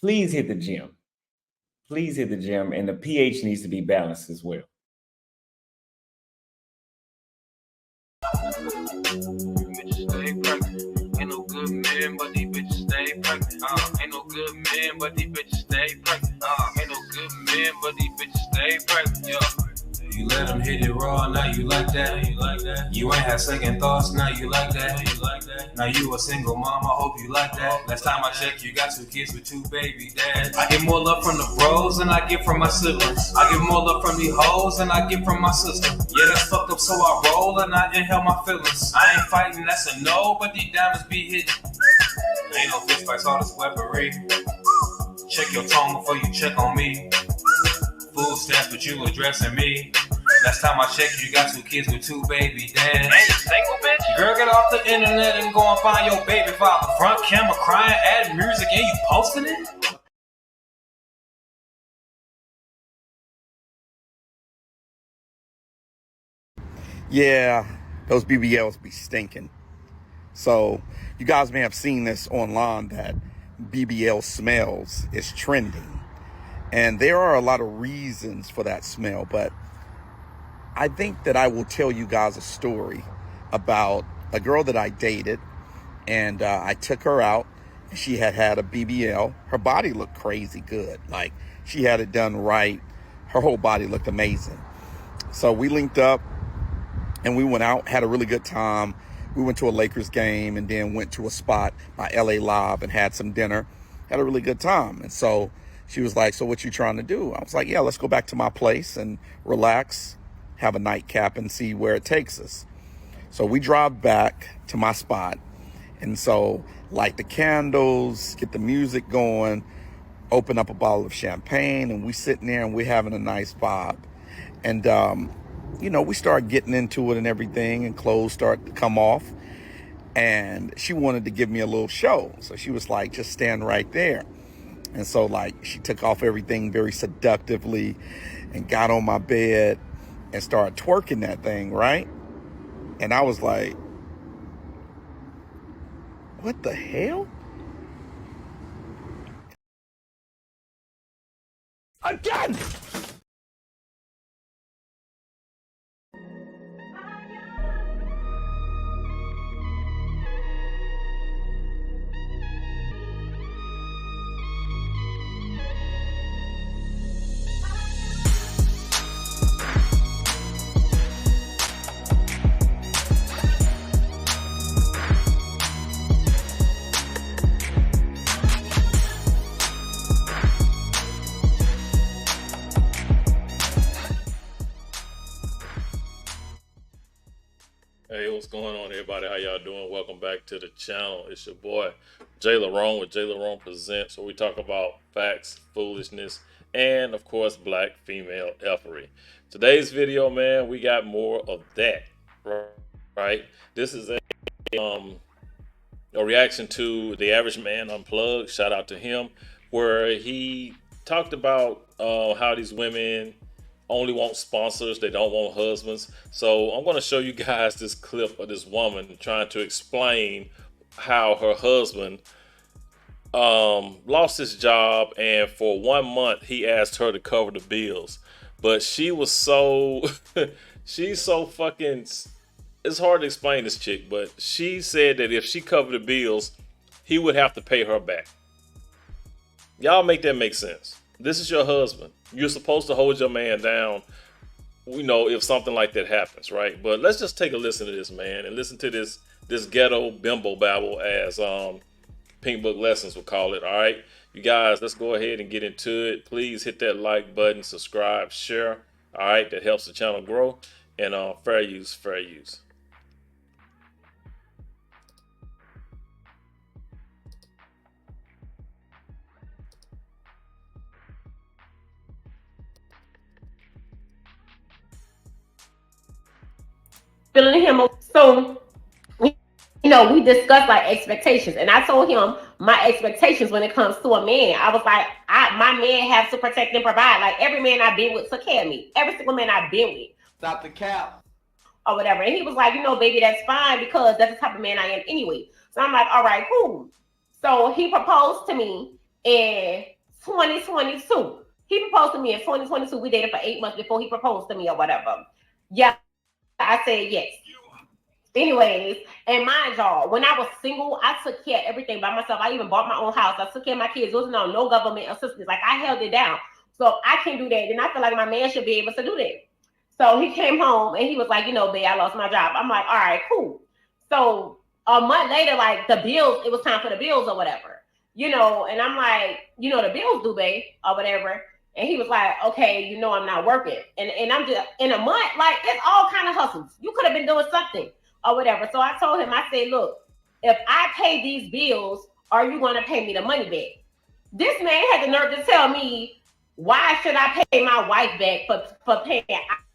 please hit the gym. Please hit the gym, and the pH needs to be balanced as well. Bitches stay pregnant. Ain't no good men, but these bitches stay pregnant. Ain't no good men, but these bitches stay pregnant. Ain't no good men, but these bitches stay pregnant. Yeah. You let them hit it raw, now you like that. You ain't had second thoughts, now you like that. Now you a single mom, I hope you like that. Last time I checked, you got 2 kids with 2 baby dads. I get more love from the bros than I get from my siblings. I get more love from the hoes than I get from my sister. Yeah, that's fucked up, so I roll and I inhale my feelings. I ain't fighting, that's a no, but these diamonds be hitting. Ain't no fist fights, all this weaponry. Check your tone before you check on me. Food stamps, but you addressing me. Last time I checked, you got 2 kids with 2 baby dads. Ain't you single, bitch? Girl, get off the internet and go and find your baby father. Front camera crying, adding music, and you posting it? Yeah, those BBLs be stinking. So you guys may have seen this online that BBL smells is trending. And there are a lot of reasons for that smell, but I think that I will tell you guys a story about a girl that I dated, and I took her out, and she had a BBL. Her body looked crazy good. Like, she had it done right. Her whole body looked amazing. So we linked up, and we went out, had a really good time. We went to a Lakers game and then went to a spot by LA Live and had some dinner. Had a really good time. And so she was like, so what you trying to do? I was like, yeah, let's go back to my place and relax, have a nightcap, and see where it takes us. So we drive back to my spot. And so light the candles, get the music going, open up a bottle of champagne, and we sitting there and we're having a nice vibe. And, we start getting into it and everything, and clothes start to come off. And she wanted to give me a little show. So she was like, just stand right there. And so, she took off everything very seductively and got on my bed and started twerking that thing, right? And I was like, what the hell? Again! Hey, what's going on, everybody? How y'all doing? Welcome back to the channel. It's your boy JLerone with JLerone Presents, where we talk about facts, foolishness, and of course, black female effery. Today's video, man, we got more of that, right? This is a reaction to The Average Man Unplugged. Shout out to him, where he talked about how these women only want sponsors, they don't want husbands. So I'm going to show you guys this clip of this woman trying to explain how her husband lost his job, and for 1 month he asked her to cover the bills, but she was so she's so fucking, it's hard to explain this chick, but she said that if she covered the bills, he would have to pay her back. Y'all make that make sense. This is your husband. You're supposed to hold your man down, if something like that happens, right? But let's just take a listen to this, man, and listen to this ghetto bimbo babble, as Pink Book Lessons would call it, all right? You guys, let's go ahead and get into it. Please hit that like button, subscribe, share, all right? That helps the channel grow. And fair use, fair use. Feeling him. So, we discussed expectations, and I told him my expectations when it comes to a man. I was like, my man has to protect and provide. Like, every man I've been with took care of me. Every single man I've been with. Stop the cap. Or whatever. And he was like, baby, that's fine, because that's the type of man I am anyway. So I'm like, all right, cool. So he proposed to me, in 2022. He proposed to me in 2022. We dated for 8 months before he proposed to me or whatever. Yeah, I said yes. Anyways, and mind y'all, when I was single, I took care of everything by myself. I even bought my own house. I took care of my kids. There was no government assistance. Like, I held it down. So if I can do that, then I feel like my man should be able to do that. So he came home and he was like, babe, I lost my job. I'm like, all right, cool. So a month later, like, the bills, it was time for the bills or whatever. And I'm like, the bills due, babe, or whatever. And he was like, okay, I'm not working. And I'm just in a month, like, it's all kind of hustles. You could have been doing something or whatever. So I told him, I said, look, if I pay these bills, are you going to pay me the money back? This man had the nerve to tell me, why should I pay my wife back for paying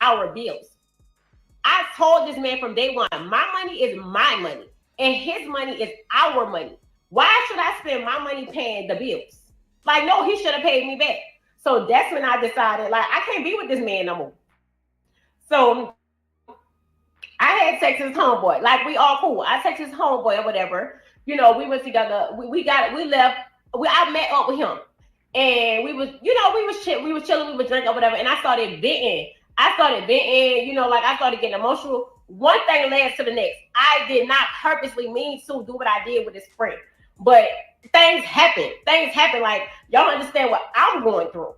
our bills? I told this man from day one, my money is my money and his money is our money. Why should I spend my money paying the bills? Like, no, he should have paid me back. So that's when I decided, like, I can't be with this man no more. So I had text his homeboy. Like, we all cool. I text his homeboy or whatever. We went together. We left. I met up with him. And we was chilling, we was drinking or whatever. And I started venting. Like, I started getting emotional. One thing led to the next. I did not purposely mean to do what I did with his friend. But things happen. Like, y'all understand what I'm going through.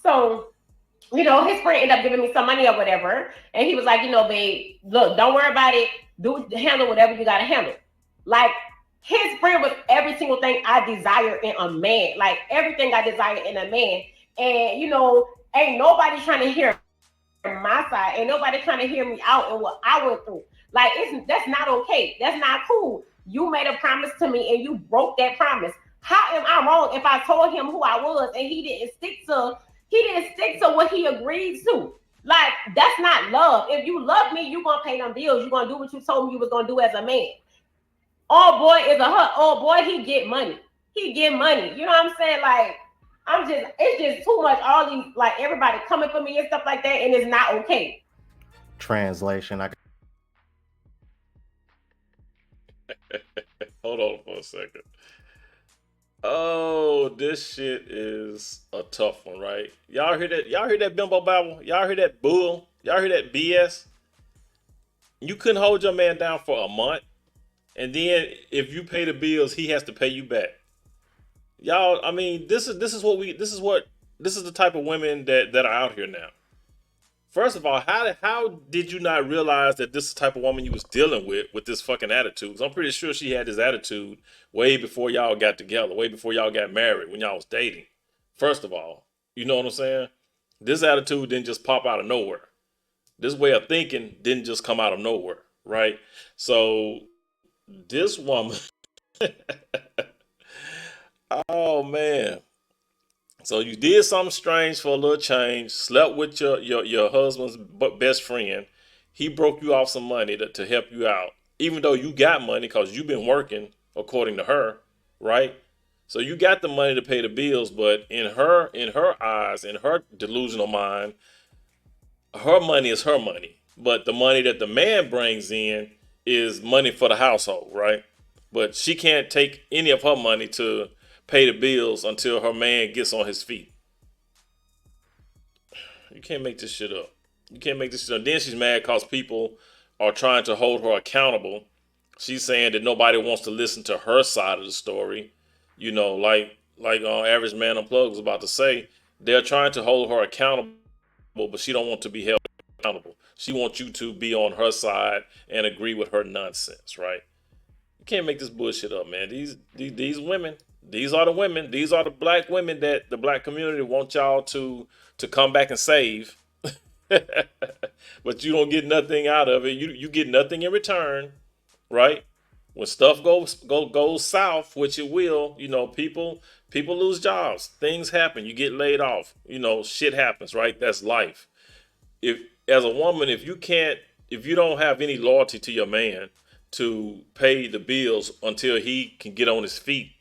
So, his friend ended up giving me some money or whatever. And he was like, babe, look, don't worry about it. Handle whatever you got to handle. Like, his friend was every single thing I desire in a man. Like, everything I desire in a man. And, ain't nobody trying to hear my side. Ain't nobody trying to hear me out and what I went through. Like, that's not okay. That's not cool. You made a promise to me and you broke that promise. How am I wrong if I told him who I was and he didn't stick to what he agreed to? Like, that's not love. If you love me, you're gonna pay them bills. You're gonna do what you told me you was gonna do as a man. All boy is all boy, he get money. You know what I'm saying? Like, it's just too much. All these, like, everybody coming for me and stuff like that, and it's not okay. Translation. Hold on for a second. Oh, this shit is a tough one, right? Y'all hear that? Y'all hear that bimbo babble? Y'all hear that bull? Y'all hear that BS? You couldn't hold your man down for a month, and then if you pay the bills, he has to pay you back. Y'all, I mean, this is the type of women that are out here now. First of all, how did you not realize that this is the type of woman you was dealing with this fucking attitude? 'Cause I'm pretty sure she had this attitude way before y'all got together, way before y'all got married, when y'all was dating. First of all, you know what I'm saying? This attitude didn't just pop out of nowhere. This way of thinking didn't just come out of nowhere, right? So this woman, oh man. So you did something strange for a little change, slept with your husband's best friend. He broke you off some money to help you out, even though you got money because you've been working, according to her, right? So you got the money to pay the bills, but in her eyes, in her delusional mind, her money is her money. But the money that the man brings in is money for the household, right? But she can't take any of her money to pay the bills until her man gets on his feet. You can't make this shit up. You can't make this shit up. Then she's mad because people are trying to hold her accountable. She's saying that nobody wants to listen to her side of the story. Like Average Man Unplugged was about to say, they're trying to hold her accountable, but she don't want to be held accountable. She wants you to be on her side and agree with her nonsense, right? You can't make this bullshit up, man. These women, these are the women, these are the black women that the black community want y'all to come back and save. But you don't get nothing out of it. You get nothing in return, right? When stuff goes south, which it will, people lose jobs. Things happen. You get laid off. Shit happens, right? That's life. If as a woman, if you don't have any loyalty to your man to pay the bills until he can get on his feet,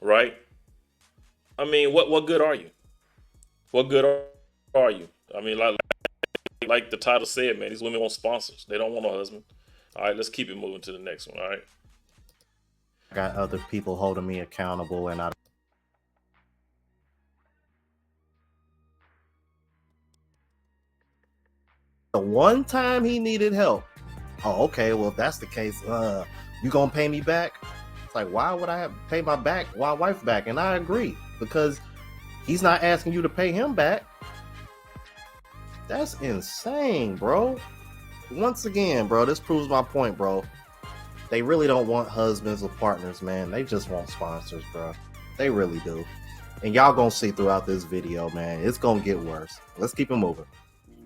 right? I mean, what good are you? What good are you? I mean, like the title said, man, these women want sponsors. They don't want a husband. All right, let's keep it moving to the next one. All right. Got other people holding me accountable, and The one time he needed help. Oh, okay. Well, if that's the case, you gonna pay me back? It's like, why would I have to pay my wife back? And I agree, because he's not asking you to pay him back. That's insane, bro. Once again, bro, this proves my point, bro. They really don't want husbands or partners, man. They just want sponsors, bro. They really do. And y'all gonna see throughout this video, man, it's gonna get worse. Let's keep it moving.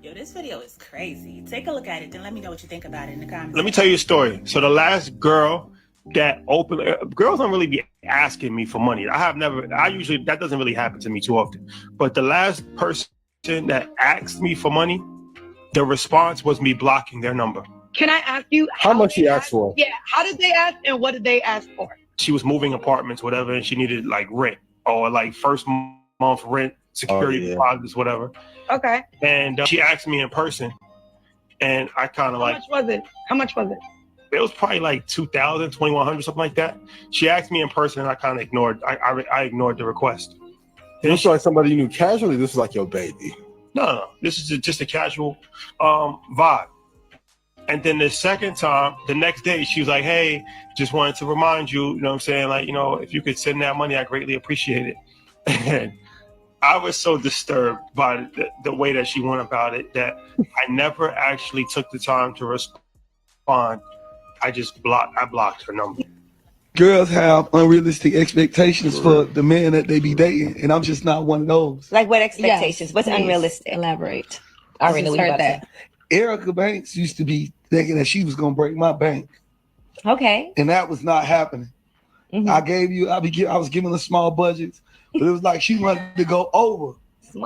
Yo, this video is crazy. Take a look at it, then let me know what you think about it in the comments. Let me tell you a story. So the last girl that girls don't really be asking me for money. That doesn't really happen to me too often. But the last person that asked me for money, the response was me blocking their number. Can I ask you how much she asked for? Yeah, how did they ask and what did they ask for? She was moving apartments, whatever, and she needed like rent or like first month rent, security deposits, whatever. Okay. And she asked me in person, and I kind of like. How much was it? It was probably like 2,000, 2,100, something like that. She asked me in person, and I kind of ignored. I ignored the request. This is like somebody you knew casually. This is like your baby. No. This is just a casual vibe. And then the second time, the next day, she was like, "Hey, just wanted to remind you, you know what I'm saying? Like, you know, if you could send that money, I greatly appreciate it." And I was so disturbed by the way that she went about it that I never actually took the time to respond. I blocked her number. Girls have unrealistic expectations for the men that they be dating, and I'm just not one of those. Like what expectations? What's unrealistic? Elaborate. I already know heard that. Erica Banks used to be thinking that she was gonna break my bank. Okay. And that was not happening. Mm-hmm. I was giving her small budgets, but it was like she wanted to go over.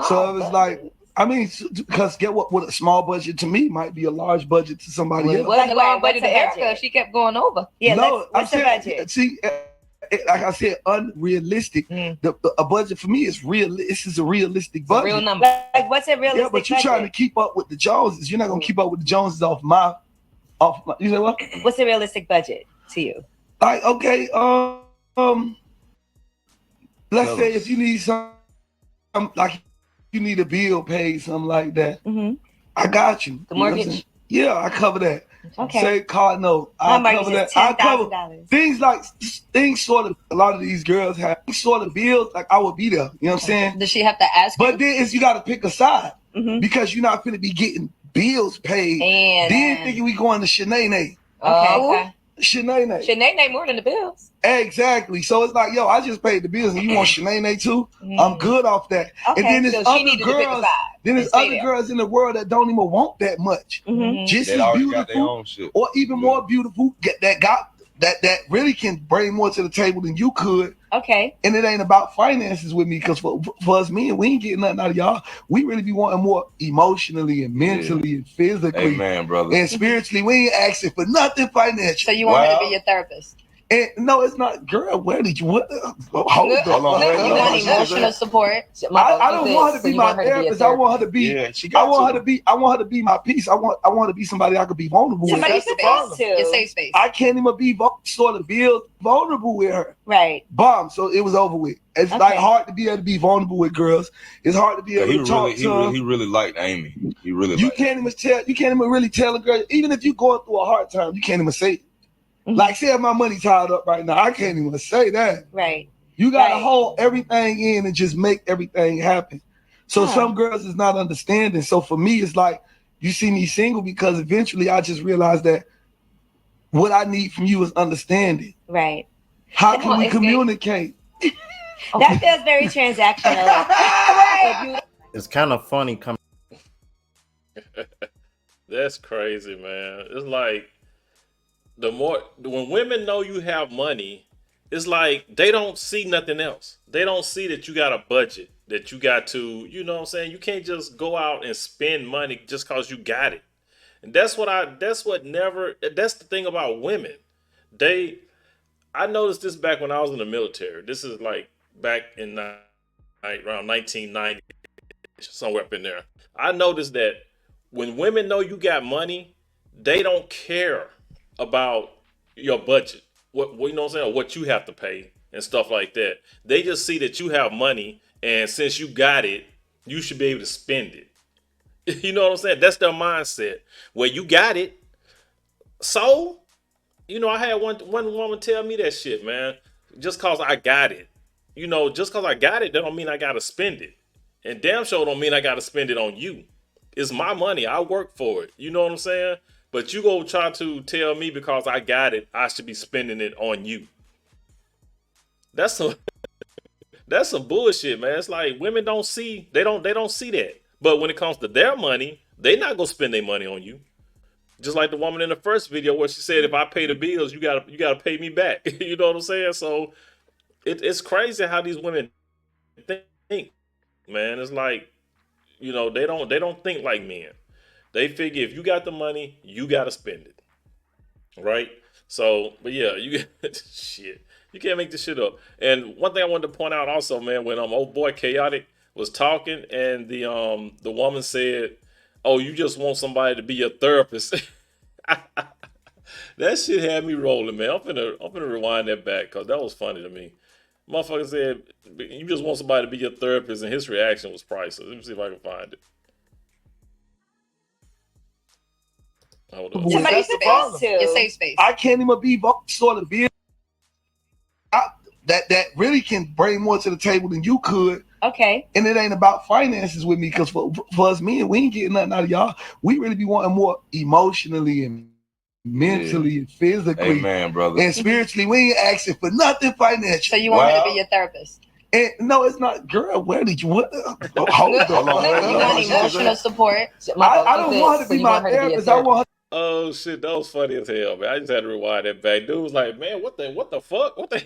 So it was like, I mean, because get what a small budget to me might be a large budget to somebody else. It wasn't a large budget to Erica if she kept going over. Yeah, no, what's the budget? See, like I said, unrealistic. A budget for me is real. This is a realistic budget. A real number. Like what's a realistic? Yeah, but you're trying to keep up with the Joneses. You're not gonna keep up with the Joneses off my. You say what? What's a realistic budget to you? Like okay, let's say if you need some, like you need a bill paid, something like that. Mm-hmm. I got you. The mortgage. Yeah, I cover that. Okay. Say card note. I cover that. I cover things sort of. A lot of these girls have sort of bills. Like I would be there. You know what I'm saying? Does she have to ask? But then you got to pick a side because you're not going to be getting bills paid. And then thinking we going to Shanae. Okay. Shanae more than the bills. Exactly. So it's like, yo, I just paid the bills and you want Shanae too? I'm good off that. Okay, and then there's other girls in the world that don't even want that much. Just as beautiful or even more beautiful that really can bring more to the table than you could. Okay. And it ain't about finances with me because for us men, we ain't getting nothing out of y'all. We really be wanting more emotionally and mentally and physically. Amen, brother. And spiritually, we ain't asking for nothing financial. So you want her to be your therapist? And no, it's not, girl. Where did you? Hold on. You want emotional support? I don't want her to be my therapist. I want her to be. I want her to be my peace. I want to be somebody I could be vulnerable with. Somebody to be to. Your safe space. I can't even be vulnerable with her. Right. Bomb. So it was over with. It's like hard to be able to be vulnerable with girls. It's hard to be able to talk to her. He really liked Amy. He really. You can't even really tell a girl. Even if you're going through a hard time, you can't even say it. Like, say if my money tied up right now, I can't even say that. Right. You got to hold everything in and just make everything happen. So some girls is not understanding. So for me, it's like, you see me single because eventually I just realized that what I need from you is understanding. Right. How can we communicate? That feels very transactional. It's kind of funny coming. That's crazy, man. It's like, when women know you have money, it's like they don't see nothing else. They don't see that you got a budget, that you got to, you know what I'm saying? You can't just go out and spend money just because you got it. And that's the thing about women. I noticed this back when I was in the military. This is like back in around 1990, somewhere up in there. I noticed that when women know you got money, they don't care about your budget, what you know what I'm saying, or what you have to pay and stuff like that. They just see that you have money, and since you got it, you should be able to spend it. You know what I'm saying? That's their mindset. Where you got it. So, I had one woman tell me that shit, man. Just cause I got it. Just cause I got it, that don't mean I gotta spend it. And damn sure don't mean I gotta spend it on you. It's my money. I work for it. You know what I'm saying? But you go try to tell me because I got it, I should be spending it on you. That's some that's some bullshit, man. It's like women don't see they don't see that. But when it comes to their money, they not gonna spend their money on you. Just like the woman in the first video where she said, if I pay the bills, you gotta pay me back. You know what I'm saying? So it's crazy how these women think, man. It's like, they don't think like men. They figure if you got the money, you gotta spend it. Right? So, but yeah, you shit. You can't make this shit up. And one thing I wanted to point out also, man, when old boy Chaotic was talking and the woman said, "Oh, you just want somebody to be your therapist." That shit had me rolling, man. I'm finna rewind that back because that was funny to me. Motherfucker said, "You just want somebody to be your therapist," and his reaction was priceless. Let me see if I can find it. Hold up. Somebody That's the problem. Your safe space. I can't even be sort of business that really can bring more to the table than you could. Okay. And it ain't about finances with me, because for us men, we ain't getting nothing out of y'all. We really be wanting more emotionally and mentally and physically. Amen, brother. And spiritually. We ain't asking for nothing financial. So you want me to be your therapist? And no, it's not, girl. Where did you? What? Hold You want emotional support? I don't want her to be my therapist. I want her. Oh shit, that was funny as hell, man. I just had to rewind that back. Dude was like, "Man, what the fuck? What the?"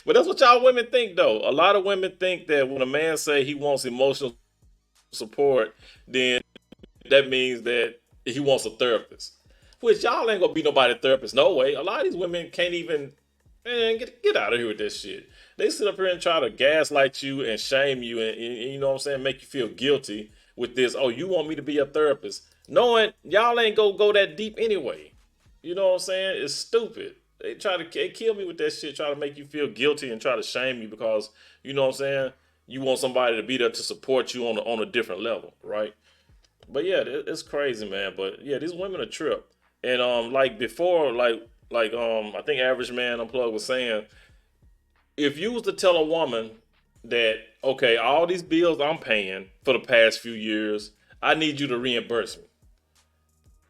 But that's what y'all women think, though. A lot of women think that when a man say he wants emotional support, then that means that he wants a therapist. Which y'all ain't gonna be nobody therapist, no way. A lot of these women can't even, man, get out of here with this shit. They sit up here and try to gaslight you and shame you and you know what I'm saying, make you feel guilty with this. Oh, you want me to be a therapist, knowing y'all ain't go that deep anyway. You know what I'm saying? It's stupid. They kill me with that shit, try to make you feel guilty and try to shame you because, you know what I'm saying, you want somebody to be there to support you on a different level, right? But yeah, it's crazy, man. But yeah, these women are trip. And like before, like I think Average Man Unplugged was saying, if you was to tell a woman that, okay, all these bills I'm paying for the past few years, I need you to reimburse me.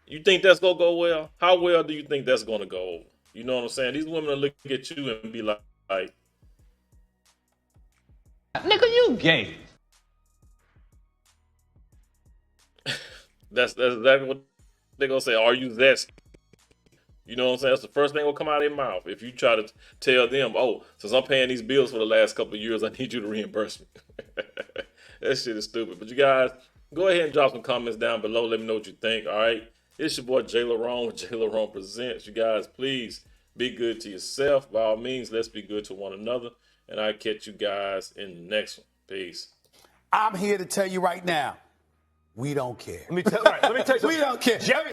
You think that's gonna go well? How well do you think that's gonna go over? You know what I'm saying? These women will look at you and be like, "Nigga, you gay." That's exactly what they're gonna say. Are you zesty? You know what I'm saying? That's the first thing that will come out of their mouth. If you try to tell them, "Oh, since I'm paying these bills for the last couple of years, I need you to reimburse me." That shit is stupid. But you guys, go ahead and drop some comments down below. Let me know what you think. All right. It's your boy JLerone with JLerone Presents. You guys, please be good to yourself. By all means, let's be good to one another. And I'll catch you guys in the next one. Peace. I'm here to tell you right now, we don't care. Let me tell you, we don't care. Jerry.